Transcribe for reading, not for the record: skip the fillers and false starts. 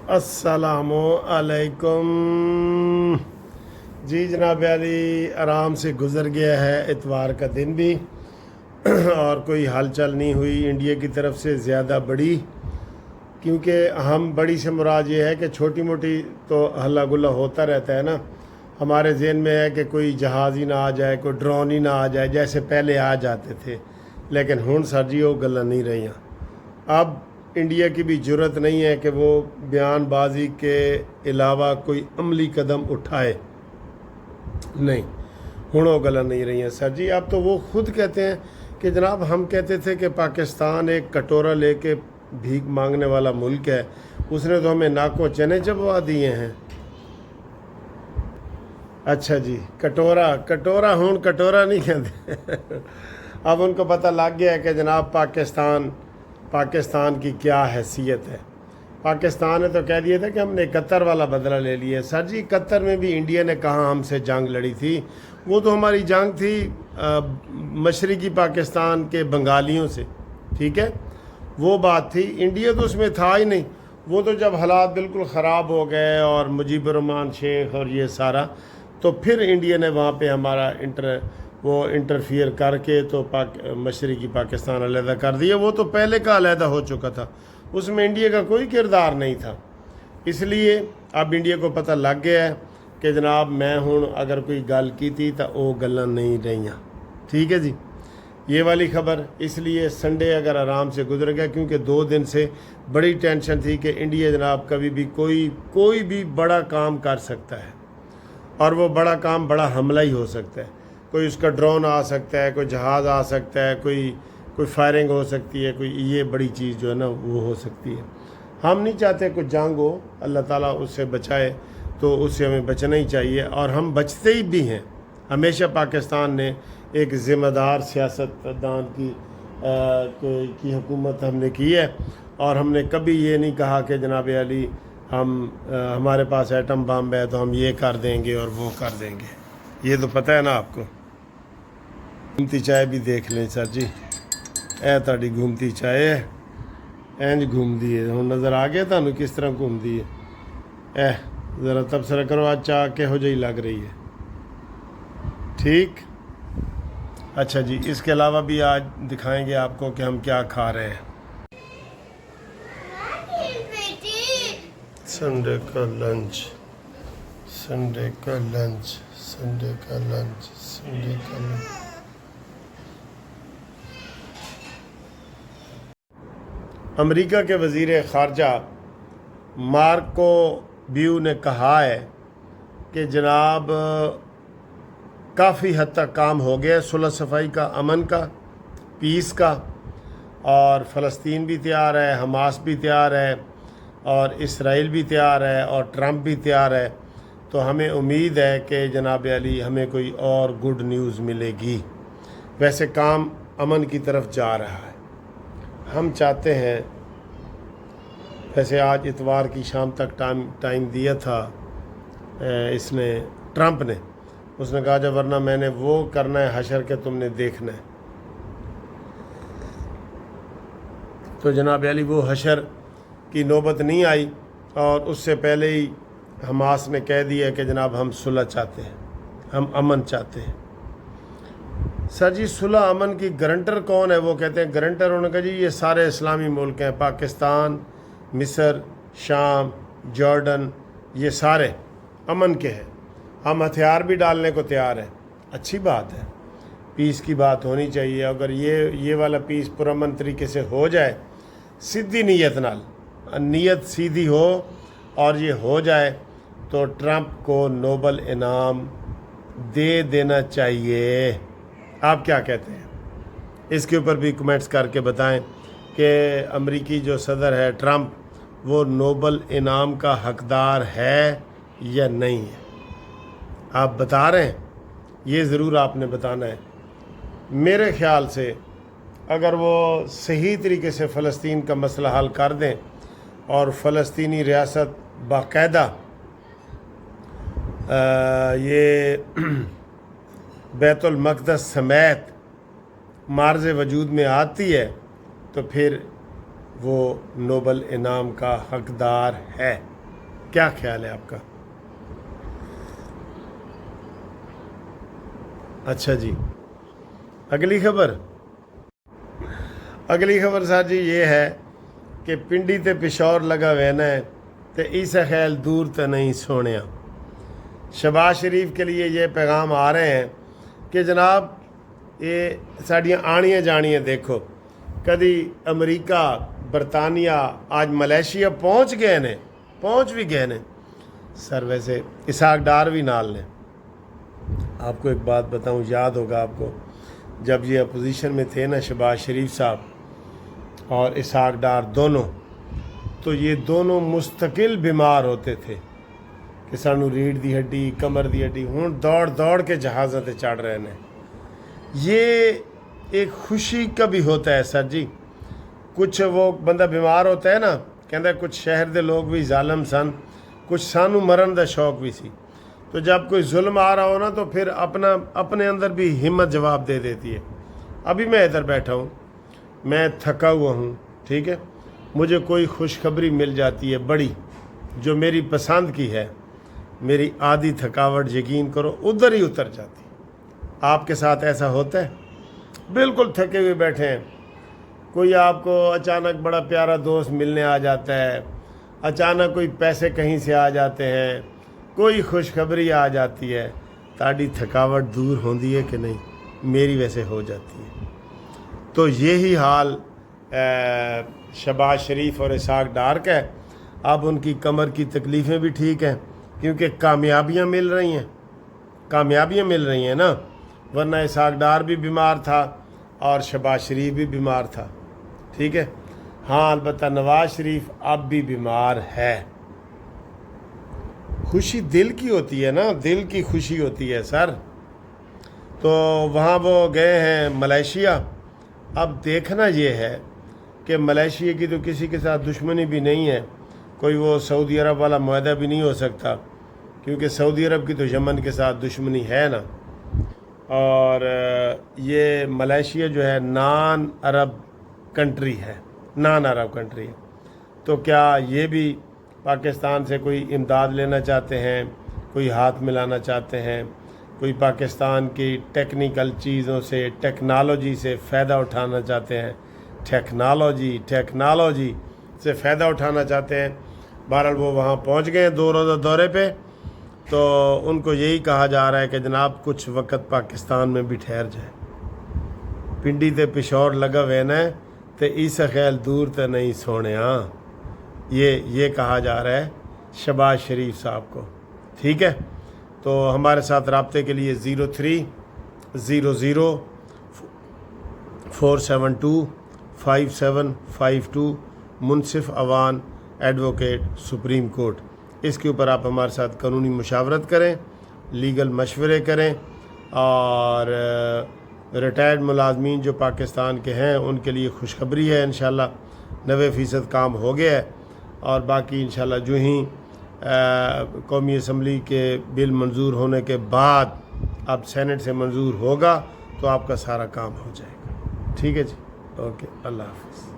अस्सलामु अलैकुम। जी जनाब अली, आराम से गुज़र गया है इतवार का दिन भी और कोई हलचल नहीं हुई इंडिया की तरफ से ज़्यादा बड़ी, क्योंकि हम बड़ी से मुराद ये है कि छोटी मोटी तो हल्ला गुल्ला होता रहता है ना। हमारे जहन में है कि कोई जहाज़ ही ना आ जाए, कोई ड्रोन ही ना आ जाए, जैसे पहले आ जाते थे, लेकिन हुण सर जी वो गल्लां नहीं रही। अब इंडिया की भी ज़रूरत नहीं है कि वो बयानबाजी के अलावा कोई अमली कदम उठाए। नहीं, हुण वो गल्लां नहीं रही हैं सर जी। अब तो वो खुद कहते हैं कि जनाब हम कहते थे कि पाकिस्तान एक कटोरा लेके भीख मांगने वाला मुल्क है, उसने तो हमें नाको चने चबवा दिए हैं। अच्छा जी, कटोरा कटोरा हुण कटोरा नहीं कहते अब उनको पता लग गया है कि जनाब पाकिस्तान की क्या हैसियत है। पाकिस्तान ने तो कह दिया था कि हमने 71 वाला बदला ले लिया। सर जी 71 में भी इंडिया ने कहाँ हमसे जंग लड़ी थी, वो तो हमारी जंग थी मशरक़ी पाकिस्तान के बंगालियों से, ठीक है, वो बात थी। इंडिया तो उसमें था ही नहीं। वो तो जब हालात बिल्कुल ख़राब हो गए और मुजीबुर रहमान शेख और ये सारा, तो फिर इंडिया ने वहाँ पे हमारा इंटरफियर करके तो मशरक़ी पाकिस्तान अलहदा कर दिया। वो तो पहले का अलहदा हो चुका था, उसमें इंडिया का कोई किरदार नहीं था। इसलिए अब इंडिया को पता लग गया है कि जनाब मैं हूँ अगर कोई गल की थी तो वो गल्लां नहीं रही। ठीक है जी, ये वाली ख़बर। इसलिए संडे अगर आराम से गुजर गया, क्योंकि 2 दिन से बड़ी टेंशन थी कि इंडिया जनाब कभी भी कोई भी बड़ा काम कर सकता है, और वो बड़ा काम बड़ा हमला ही हो सकता है। कोई उसका ड्रोन आ सकता है, कोई जहाज़ आ सकता है, कोई फायरिंग हो सकती है, कोई ये बड़ी चीज़ जो है ना वो हो सकती है। हम नहीं चाहते कुछ जंग हो, अल्लाह ताला उससे बचाए, तो उससे हमें बचना ही चाहिए, और हम बचते ही भी हैं। हमेशा पाकिस्तान ने एक ज़िम्मेदार सियासतदान की हुकूमत हमने की है, और हमने कभी ये नहीं कहा कि जनाब अली हमारे पास एटम बम है तो हम ये कर देंगे और वो कर देंगे। ये तो पता है ना आपको। घूमती चाय भी देख लें सर जी, ए ताड़ी घूमती चाय है, इंज घूमती है। हुण नज़र आ गया तुहानूं किस तरह घूमती है। ज़रा तबसरा करो आज चाह किहो जी लग रही है। ठीक, अच्छा जी, इसके अलावा भी आज दिखाएंगे आपको कि हम क्या खा रहे हैं। संडे का लंच, संडे का लंच, संडे का लंच, संडे का लंच। अमेरिका के वज़ीर ख़ारजा मार्को ब्यू ने कहा है कि जनाब काफ़ी हद तक काम हो गया सुलह सफाई का, अमन का, पीस का, और फ़लस्तीन भी तैयार है, हमास भी तैयार है, और इसराइल भी तैयार है, और ट्रंप भी तैयार है। तो हमें उम्मीद है कि जनाब अली हमें कोई और गुड न्यूज़ मिलेगी। वैसे काम अमन की तरफ जा रहा है। हम चाहते हैं, वैसे आज इतवार की शाम तक टाइम दिया था इसने, ट्रंप ने, उसने कहा जब वरना मैंने वो करना है हशर के तुमने देखना है। तो जनाब अली वो हशर की नौबत नहीं आई, और उससे पहले ही हमास ने कह दिया कि जनाब हम सुलह चाहते हैं, हम अमन चाहते हैं। सर जी सुलह अमन की गारंटर कौन है? वो कहते हैं गारंटर, उन्होंने कहा जी ये सारे इस्लामी मुल्क हैं, पाकिस्तान, मिस्र, शाम, जॉर्डन, ये सारे अमन के हैं। हम हथियार भी डालने को तैयार हैं। अच्छी बात है, पीस की बात होनी चाहिए। अगर ये वाला पीस पुरअमन तरीके से हो जाए, सीधी नीयत नाल, नीयत सीधी हो और ये हो जाए, तो ट्रंप को नोबल इनाम दे देना चाहिए। आप क्या कहते हैं? इसके ऊपर भी कमेंट्स करके बताएं कि अमेरिकी जो सदर है ट्रंप, वो नोबल इनाम का हकदार है या नहीं है। आप बता रहे हैं, ये ज़रूर आपने बताना है। मेरे ख़्याल से अगर वो सही तरीके से फ़लस्तीन का मसला हल कर दें और फ़लस्तीनी रियासत बाकायदा ये बैतुल मक़दस समेत मार्ज़ वजूद में आती है, तो फिर वो नोबल इनाम का हकदार है। کیا خیال ہے آپ کا؟ اچھا جی، اگلی خبر سر جی یہ ہے کہ پنڈی تے پشور لگا وینا ہے تے ایسا خیال دور تے نہیں سونیا۔ شہباز شریف کے لیے یہ پیغام آ رہے ہیں کہ جناب یہ ساڑیاں آنیاں جانیاں دیکھو، کدی امریکہ، برطانیہ، آج ملیشیا پہنچ بھی گئے نے سر۔ ویسے اسحاق ڈار بھی نال نے۔ آپ کو ایک بات بتاؤں، یاد ہوگا آپ کو، جب یہ اپوزیشن میں تھے نا شہباز شریف صاحب اور اسحاق ڈار دونوں، تو یہ دونوں مستقل بیمار ہوتے تھے کہ سانو ریڑھ دی ہڈی، کمر دی ہڈی، ہوں دوڑ کے جہازاں تے چڑھ رہے ہیں۔ یہ ایک خوشی کا بھی ہوتا ہے سر جی۔ کچھ وہ بندہ بیمار ہوتا ہے نا، کہندا ہے کچھ شہر دے لوگ بھی ظالم سن، کچھ سانو مرن دا شوق بھی سی، تو جب کوئی ظلم آ رہا ہو نا تو پھر اپنے اندر بھی ہمت جواب دے دیتی ہے۔ ابھی میں ادھر بیٹھا ہوں، میں تھکا ہوا ہوں، ٹھیک ہے، مجھے کوئی خوشخبری مل جاتی ہے بڑی جو میری پسند کی ہے، میری آدھی تھکاوٹ یقین کرو ادھر ہی اتر جاتی۔ آپ کے ساتھ ایسا ہوتا ہے؟ بالکل تھکے ہوئے بیٹھے ہیں، کوئی آپ کو اچانک بڑا پیارا دوست ملنے آ جاتا ہے، اچانک کوئی پیسے کہیں سے آ جاتے ہیں، کوئی خوشخبری آ جاتی ہے، تاڑی تھکاوٹ دور ہوندی ہے کہ نہیں؟ میری ویسے ہو جاتی ہے۔ تو یہی حال شہباز شریف اور اسحاق ڈار کا ہے۔ اب ان کی کمر کی تکلیفیں بھی ٹھیک ہیں کیونکہ کامیابیاں مل رہی ہیں نا، ورنہ اسحاق ڈار بھی بیمار تھا اور شہباز شریف بھی بیمار تھا، ٹھیک ہے۔ ہاں البتہ نواز شریف اب بھی بیمار ہے۔ خوشی دل کی ہوتی ہے نا، دل کی خوشی ہوتی ہے سر۔ تو وہاں وہ گئے ہیں ملیشیا۔ اب دیکھنا یہ ہے کہ ملیشیا کی تو کسی کے ساتھ دشمنی بھی نہیں ہے، کوئی وہ سعودی عرب والا معاہدہ بھی نہیں ہو سکتا کیونکہ سعودی عرب کی تو یمن کے ساتھ دشمنی ہے نا، اور یہ ملیشیا جو ہے نان عرب کنٹری ہے۔ تو کیا یہ بھی پاکستان سے کوئی امداد لینا چاہتے ہیں، کوئی ہاتھ ملانا چاہتے ہیں، کوئی پاکستان کی ٹیکنیکل چیزوں سے، ٹیکنالوجی سے فائدہ اٹھانا چاہتے ہیں، ٹیکنالوجی سے فائدہ اٹھانا چاہتے ہیں؟ بہرحال وہ وہاں پہنچ گئے ہیں 2 روزہ دورے پہ، تو ان کو یہی کہا جا رہا ہے کہ جناب کچھ وقت پاکستان میں بھی ٹھہر جائے، پنڈی تے پشور لگا وینا ہے تے ایسا خیال دور تے نہیں سونیا، یہ کہا جا رہا ہے شہباز شریف صاحب کو، ٹھیک ہے۔ تو ہمارے ساتھ رابطے کے لیے 0300472572 منصف اوان ایڈوکیٹ سپریم کورٹ، اس کے اوپر آپ ہمارے ساتھ قانونی مشاورت کریں، لیگل مشورے کریں، اور ریٹائرڈ ملازمین جو پاکستان کے ہیں ان کے لیے خوشخبری ہے، انشاءاللہ 90% کام ہو گیا ہے، اور باقی انشاءاللہ جو ہی قومی اسمبلی کے بل منظور ہونے کے بعد اب سینٹ سے منظور ہوگا تو آپ کا سارا کام ہو جائے گا، ٹھیک ہے جی، اوکے، اللہ حافظ۔